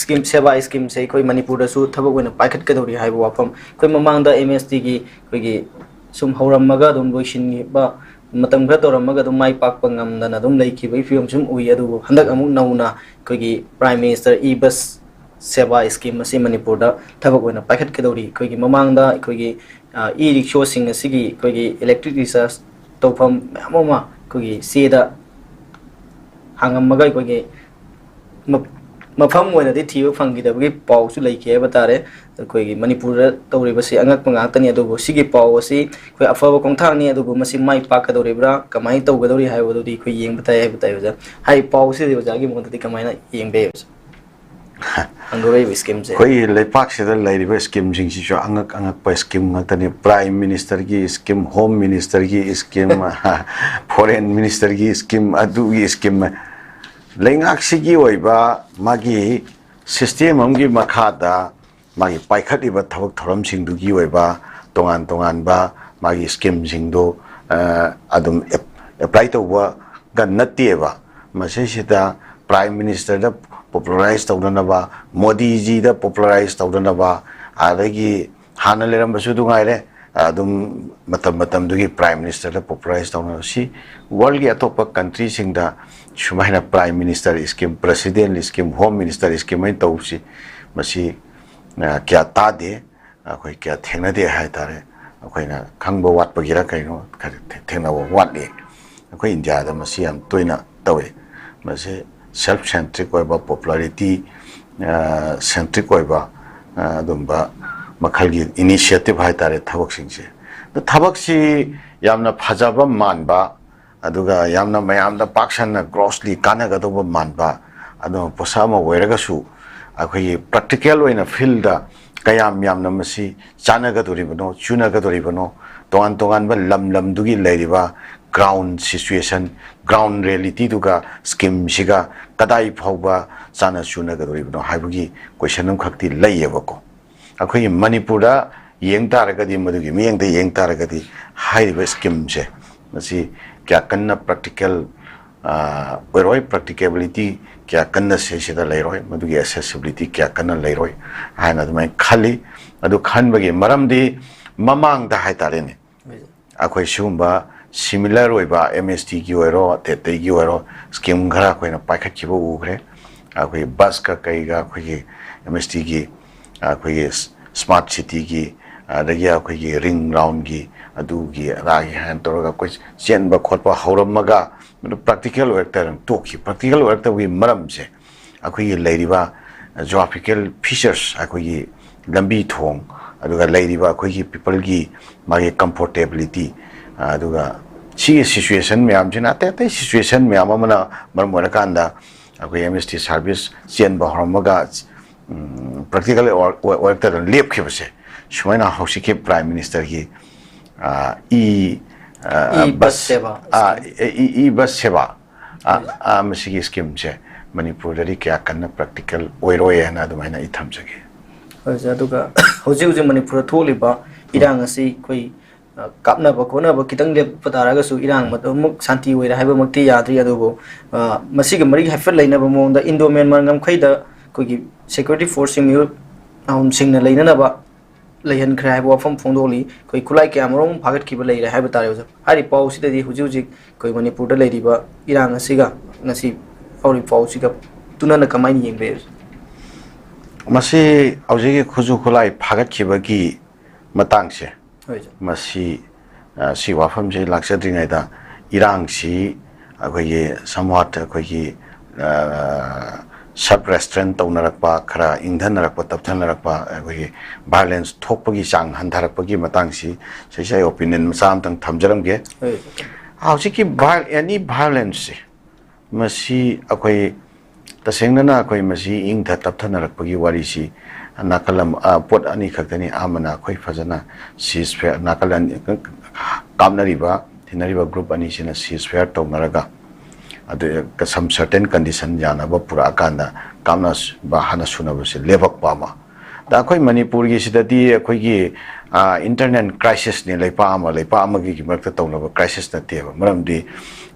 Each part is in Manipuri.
scheme seva scheme se koi manipur da su thabak wena paikhat ka dori haibo wafam koi mamang da MST gi koi gi sum haurammaga dum loishin ba matam gra toramaga dum mai pak pangam dana dum leiki bai film sum ui adu handak amuk nauna koi gi prime minister e-bus seva scheme asi manipur da thabak wena paikhat ka dori koi gi mamang da koi gi e-rickshaw sing asigi koi gi electric research tawfam mamama koi gi se da hangamaga koi gi mafam wena di thiba phangi da gi paw su leiki ba tare koi manipur da tawri ba si angak panga tani adu sigi paw asi koi afaba kongthang ni adu masi mai pa ka dori bra kamai taw ga dori haibo di koi yeng batai ja hai paw si de ja gi mon di kamai na yeng be angore bi scheme je koi lepak se da lai ba scheme jing si jo angak pa scheme ngak tani prime minister gi scheme home minister gi scheme foreign minister gi scheme adu gi scheme lengak sigi oiba magi system amgi makhada magi paikhat iba thabak thoram sing du gi oiba tongan ba magi scheme sing do adum apply to wa gan natieba masai sita prime minister da popularize tawdana ba modi ji da popularize tawdana ba adagi hana leram basu du ngaire adum matam du gi prime minister da popularize tawna si world gi atop country sing da shumaina prime minister scheme president scheme home minister scheme ai tawsi masi kya ta de akoi kya thengna de hai tare akoi na khangba wat pagira kaino thengna wat le akoi india da masi am toina tawe masi self centric oiba popularity centric oiba dumba makhalgi initiative hai tare thabak singse the thabak si yamna phajaba manba aduga yamna mayamda paksanna grossly kanagadaba manba adu posama oiraga su akoi practical oina field da kayam yamna masi chanagadoribano chunagadoribano tongan ba lam dugi leiriba ground situation ground reality duga scheme siga kadai phauba chana chunagadoribano haibugi question am khakti layebako akoi manipur da yeng taragadi madugi miyeng de yeng taragadi haiba scheme je masi kya kanna practical oiroi practicability kya kanna se da leiroi madugi accessibility kya kanna leiroi haina dumai khali adu khanbagi maramdi mamang da haitare ne akoi sumba similar oiba MST gi oiro te gi oiro scheme ghara koina paikhat ki bo ugre akoi bus ka kai ga akoi MST gi akoi smart city gi adagi akoi gi ring round gi adu gi ragi han toroga koi chen ba khotpa hauramaga practical work tarang toki practical work ta wi maram se akoi leiriba geographical features akoi lambi thong aduga leiriba akoi people gi magi comfortability aduga chi situation myam jina te situation myam amana marmora kanda akoi MST service chen ba horamaga practical work ta lep khibse shumaina hausiki prime minister gi e-bus seva masigi scheme che manipur dari kya kanna practical oiroi na dumaina itham jage aduga hoji manipur tholiba irang asi koi kapna ba kona ba kitang lep pataraga su irang muk santi oira haiba makti yadri adugo masigi mari hafel laina ba monda indo myanmar ngam khaida koi security force mi aum singna laina na ba lehan khrai bo fam phongdoli koi kulai kya marong phagat ki ba leira haiba tare jo hari pau si de huji koi manipur da leiri ba irang asiga ngasi auri pau si ga tunana kamai yengbe masi auji khuju khulai phagat ki ba gi matang se masi si wafam je laksadri ngai da irang si akoi somewhat akoi sub restaurant taunarakpa khara ingdhanarakpa tapthanarakpa akoi violence thokpagi chang handharakpagi matangsi sei opinion masam tang thamjaramge hausiki any violence masi akoi tasengna na akoi masi ingdha tapthanarakpagi wari si nakalam pot ani khaktani amana akoi phajana ceasefire nakalan kamnariba thinariba group ani sina ceasefire taunaraga adu some certain condition jana ba pura kanda kamna ba hana suna ba se lebak pa ma da khoi manipur gi sidati khoi gi internet crisis ne leipa ama gi makta tawna ba crisis na te ba maramdi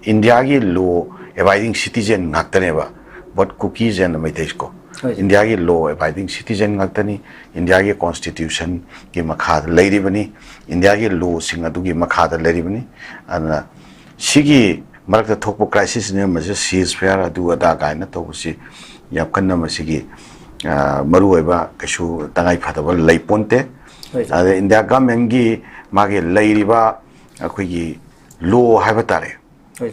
india gi law abiding citizen ngaktane ba but cookies and maitesko India ki law abiding citizen ngaktani India ki constitution ki makha leiribani India ki law sing adugi makha leiribani ana sigi marakta thokpo crisis ne ma ceasefire adu ada kaina tobusi yapkanna masigi maru oiba kashu tangai phataba leiponte ada India government gi mage leiriba akhoi law haiba tare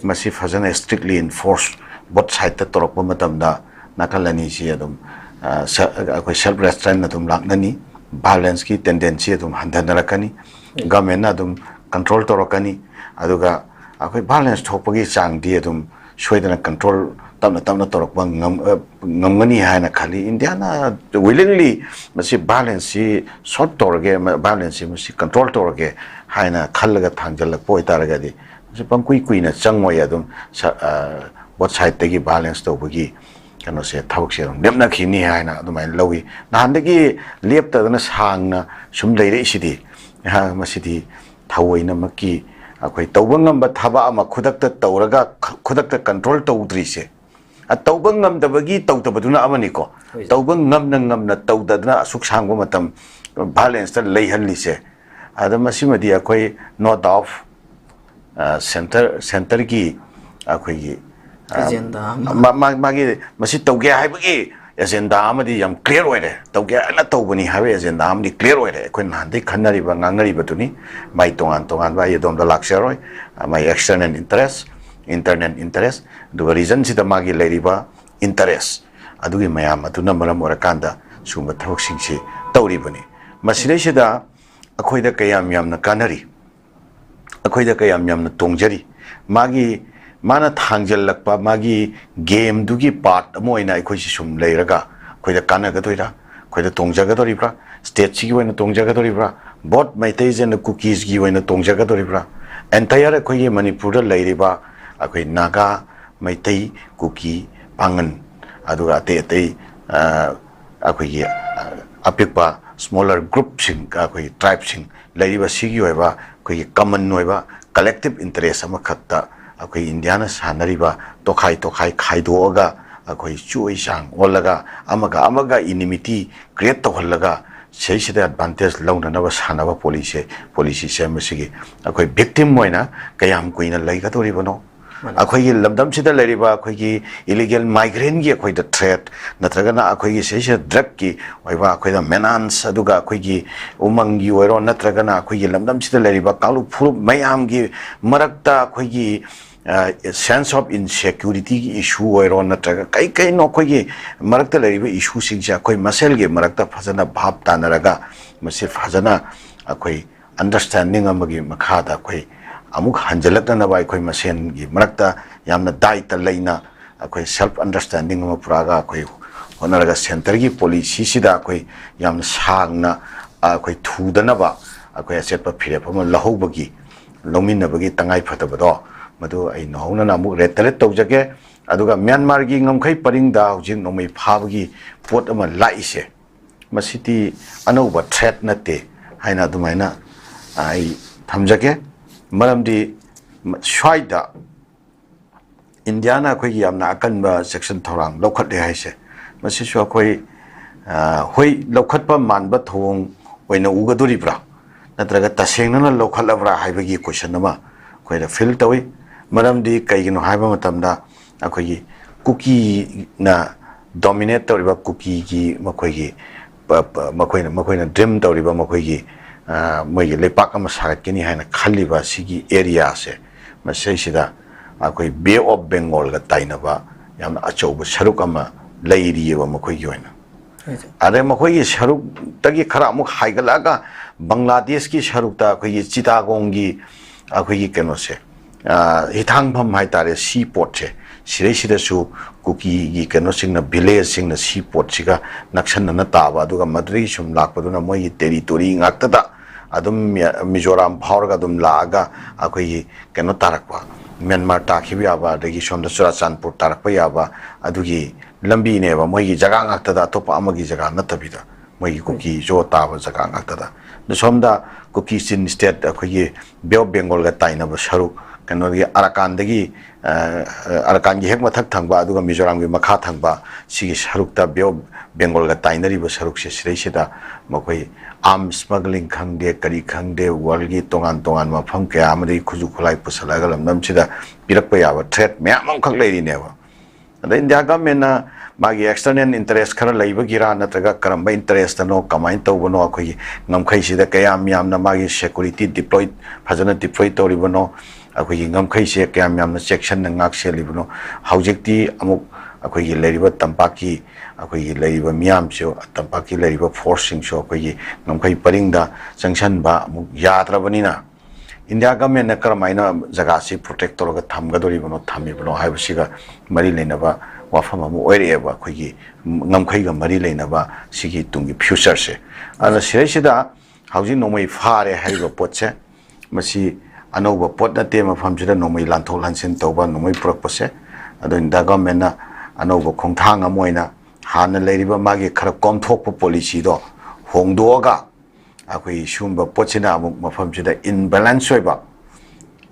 masi fazana strictly enforced both side ta torokpa matamda nakalani si adum akhoi self restraint adum laknani violence ki tendency adum handanarakani government adum control torokani aduga akhoi violence thokpagi chang di adum soidana control tamna torokpa ngamgani haina khali India na willingly masi violence si short torge violence masi control torge haina khallaga thangjalak poi taragadi masi pangkui kuina changmoi adum both side tagi balance tawbagi kano se thawak se lemna khini haina adumai lawi nahandagi lepta dana sangna sum leire isidi ha masidi thawoina makki akhoi tawbangam ba thaba ama khudakta tawraga khudakta control tawdri se a tawbangam dabagi tawtabaduna amani ko tawbangam na tawdadna asuk sangba matam balance ta leihanli se adamasima akhoi no doubt center ki akhoi magi masi tawge haibagi agenda amadi yam clear oire tawge ala tawbani habe agenda amdi clear oire ko nandi khanari ba ngangari batuni mai tongan ba yedom da lakseroi mai external interest internal interest du reason sida magi leriba interest adugi mayam aduna maram orakanda sumba thawak singsi tawri bani masile sida akhoida kayam yamna kanari akhoida kayam yamna tongjari magi mana thangjal lakpa magi game dugi part amoina akhoi sum leiraga khoida kana ga toira khoida tongja ga doribra state chi gi tongja ga doribra bot maitai jen cookies gi waina tongja ga doribra entire akhoi manipur da leiriba akhoi naga maitai cookie pangan aduga ate akhoi apikpa smaller group sing akhoi tribe sing leiriba sigi oiba akhoi common oiba collective interest ama khatta akhoi Indiana sanariba tokhai khaidoga akhoi chui sang olaga amaga enmity create tohalaga seisida advantage launa na sanaba policy se masigi akhoi victim moina kayam kuina laiga toribono akhoi lamdam sida leriba akhoi illegal migrant gi akhoi the threat natragana akhoi seisa drug ki oiba akhoi da menace aduga akhoi umang gi oiro natragana akhoi lamdam sida leriba kalu phuru mayam gi marakta akhoi sense of insecurity issue oiro natraga kai no akhoi marakta leriba issue singja akhoi masel gi marakta phajana bhab tanaraga masi phajana akhoi understanding amagi makhada akhoi amuk hanjalakna ba akhoi masen gi marakta yamna daita leina akhoi self understanding ma puraga akhoi honaraga center gi policy sida akhoi yamna sangna akhoi thudana ba akhoi setpa phire phama lahobagi lominna bagi tangai phatabado madu ai nohona namuk retret tawjage aduga Myanmar gi ngamkhai paringda hujing nomai phabagi pot ama laise masiti anauba threat nate haina dumaina ai thamjage maramdi swaida Indiana khoi yamna akanba section thorang lokhat de haise masi swa khoi hoi lokhatpa manba thong oina ugaduri bra natraga tasengna lokhalabra haibagi question ama khoi da fill tawi maramdi kaigino haiba matamda akhoi cookie na dominate tawriba cookie gi makhoi makoina dream tawriba makhoi gi moi lepak ama sagat kini haina khaliba sigi area se masai sida akoi Bay of Bengal ga tainaba yamna achauba sharuk ama leiriba makhoi gi oina are makhoi gi sharuk tagi khara amuk haigalaga Bangladesh ki sharuk ta akoi Chittagong gi akoi gi keno se hitangpham haitare seaport se sirei su cookie gi keno singna village singna seaport siga naksan na taba aduga madri sum lakpaduna moi territory ngakta da adum Mizoram phawrga adum laaga akhoi keno tarakpa Myanmar takhibi aba dagi somda Churachandpur tarakpa yaba adugi lambi ne ba moi gi jaga ngakta da topa amagi jaga natabida moi gi cookie jo taba jaga ngakta da somda cookie sin state akhoi Bay of Bengal ga taina ba sharuk ꯀꯩꯅꯣꯒꯤ ꯑꯔꯥꯀꯥꯟꯗꯒꯤ ꯑꯔꯥꯀꯥꯟꯒꯤ ꯍꯦꯛ ꯃꯊꯛ ꯊꯪꯕ ꯑꯗꯨꯒ ꯃꯤꯖꯣꯔꯥꯝꯒꯤ ꯃꯈꯥ ꯊꯪꯕ ꯁꯤꯒꯤ ꯁꯔꯨꯛꯇ ꯕꯦꯡꯒꯣꯜꯒ ꯇꯥꯏꯅꯔꯤꯕ ꯁꯔꯨꯛꯁꯦ ꯁꯤꯗꯩꯁꯤꯗ ꯃꯈꯣꯏ ꯑꯥꯔꯝ ꯁ꯭ꯃꯒ꯭ꯂꯤꯡ ꯈꯪꯗꯦ ꯀꯔꯤ ꯈꯪꯗꯦ ꯋꯥꯔꯜꯒꯤ ꯇꯣꯉꯥꯟ ꯇꯣꯉꯥꯟꯕ ꯃꯐꯝ ꯀꯌꯥ ꯑꯃꯗꯒꯤ ꯈꯨꯠꯁꯨ ꯈꯨꯠꯂꯥꯏ ꯄꯨꯁꯜꯂꯒ ꯂꯝꯗꯝꯁꯤꯗ ꯄꯤꯔꯛꯄ ꯌꯥꯕ ꯊ꯭ꯔꯦꯠ ꯃꯌꯥꯝ ꯑꯃꯈꯛ ꯂꯩꯔꯤꯅꯦꯕ ꯑꯗ ꯏꯟꯗꯤꯌꯥ ꯒꯚꯔꯟꯃꯦꯟꯠꯅ ꯃꯥꯒꯤ ꯑꯦꯛꯁꯇꯔꯅꯦꯜ ꯏꯟꯇꯔꯦꯁ ꯈꯔ ꯂꯩꯕꯒꯤꯔꯥ ꯅꯠꯇ꯭ꯔꯒ ꯀꯔꯝꯕ ꯏꯟꯇꯔꯦꯁꯇꯅꯣ ꯀꯃꯥꯏꯅ ꯇꯧꯕꯅꯣ ꯑꯩꯈꯣꯏꯒꯤ ꯉꯝꯈꯩꯁꯤꯗ ꯀꯌꯥꯝ ꯌꯥꯝꯅ ꯃꯥꯒꯤ ꯁꯦꯀꯨꯔꯤꯇꯤ ꯗꯤꯄ꯭ꯂꯣꯏ ꯐꯖꯅ ꯗꯤꯄ꯭ꯂꯣꯏ ꯇꯧꯔꯤꯕꯅꯣ ꯑꯩꯈꯣꯏꯒꯤ ꯉꯝꯈꯩꯁꯦ ꯀꯌꯥꯝ ꯌꯥꯝꯅ ꯆꯦꯛꯁꯤꯟꯅ ꯉꯥꯛ ꯁꯦꯜꯂꯤꯕꯅꯣ ꯍꯧꯖꯤꯛꯇꯤ ꯑꯃꯨꯛ ꯑꯩꯈꯣꯏꯒꯤ ꯂꯩꯔꯤꯕ ꯇꯝꯄꯥꯛꯀꯤ ꯑꯩꯈꯣꯏꯒꯤ ꯂꯩꯔꯤꯕ ꯃꯤꯌꯥꯝꯁꯨ ꯇꯝꯄꯥꯛꯀꯤ ꯂꯩꯔꯤꯕ ꯐꯣꯔꯁꯁꯤꯡꯁꯨ ꯑꯩꯈꯣꯏꯒꯤ ꯉꯝꯈꯩ ꯄꯔꯤꯡꯗ ꯆꯪꯁꯟꯕ ꯑꯃꯨꯛ ꯌꯥꯗ꯭ꯔꯕꯅꯤꯅ ꯏꯟꯗꯤꯌꯥ ꯒꯚꯔꯟꯃꯦꯟꯠꯅ ꯀꯔꯝꯍꯥꯏꯅ ꯖꯒꯥꯁꯤ ꯄ꯭ꯔꯣꯇꯦꯛ ꯇꯧꯔꯒ ꯊꯝꯒꯗꯧꯔꯤꯕꯅꯣ ꯊꯝꯃꯤꯕꯅꯣ ꯍꯥꯏꯕꯁꯤꯒ ꯃꯔꯤ ꯂꯩꯅꯕ ꯋꯥꯐꯝ ꯑꯃ ꯑꯣꯏꯔꯛꯑꯦꯕ ꯑꯩꯈꯣꯏꯒꯤ ꯉꯝꯈꯩꯒ ꯃꯔꯤ ꯂꯩꯅꯕ ꯁꯤꯒꯤ ꯇꯨꯡꯒꯤ ꯐ꯭ꯌꯨꯆꯔꯁꯦ ꯑꯗꯨꯅ ꯁꯤꯗꯩꯁꯤꯗ ꯍꯧꯖꯤꯛ ꯅꯣꯡꯃꯩ ꯐꯥꯔꯦ ꯍꯥꯏꯔꯤꯕ ꯄꯣꯠꯁꯦ ꯃꯁꯤ ꯑꯅꯧꯕ ꯄꯣꯠ ꯅꯠꯇꯦ ꯃꯐꯝꯁꯤꯗ ꯅꯣꯡꯃꯩ ꯂꯥꯟꯊꯣꯛ ꯂꯥꯟꯁꯤꯟ ꯇꯧꯕ ꯅꯣꯡꯃꯩ ꯄꯨꯔꯛꯄꯁꯦ ꯑꯗꯣ ꯏꯟꯗꯤꯌꯥ ꯒꯚꯔꯟꯃꯦꯟꯠꯅ ꯑꯅꯧꯕ ꯈꯣꯡꯊꯥꯡ ꯑꯃ ꯑꯣꯏꯅ ꯍꯥꯟꯅ ꯂꯩꯔꯤꯕ ꯃꯥꯒꯤ ꯈꯔ ꯀꯣꯝꯊꯣꯛꯄ ꯄꯣꯂꯤꯁꯤꯗꯣ ꯍꯣꯡꯗꯣꯛꯑꯒ ꯑꯩꯈꯣꯏ ꯁꯤꯒꯨꯝꯕ ꯄꯣꯠꯁꯤꯅ ꯑꯃꯨꯛ ꯃꯐꯝꯁꯤꯗ ꯏꯟꯕꯦꯂꯦꯟꯁ ꯑꯣꯏꯕ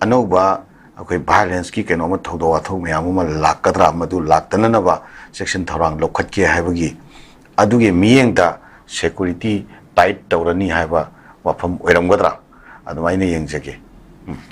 ꯑꯅꯧꯕ ꯑꯩꯈꯣꯏ ꯚꯥꯏꯂꯦꯟꯁꯀꯤ ꯀꯩꯅꯣꯝꯃ ꯊꯧꯗꯣꯛ ꯋꯥꯊꯣꯛ ꯃꯌꯥꯝ ꯑꯃ ꯂꯥꯛꯀꯗ꯭ꯔꯥ ꯃꯗꯨ ꯂꯥꯛꯇꯅꯅꯕ ꯆꯦꯛꯁꯤꯟ ꯊꯧꯔꯥꯡ ꯂꯧꯈꯠꯀꯦ ꯍꯥꯏꯕꯒꯤ ꯑꯗꯨꯒꯤ ꯃꯤꯠꯌꯦꯡꯗ ꯁꯦꯀꯨꯔꯤꯇꯤ ꯇꯥꯏꯠ ꯇꯧꯔꯅꯤ ꯍꯥꯏꯕ ꯋꯥꯐꯝ ꯑꯣꯏꯔꯝꯒꯗ꯭ꯔꯥ ꯑꯗꯨꯃꯥꯏꯅ ꯌꯦꯡꯖꯒꯦ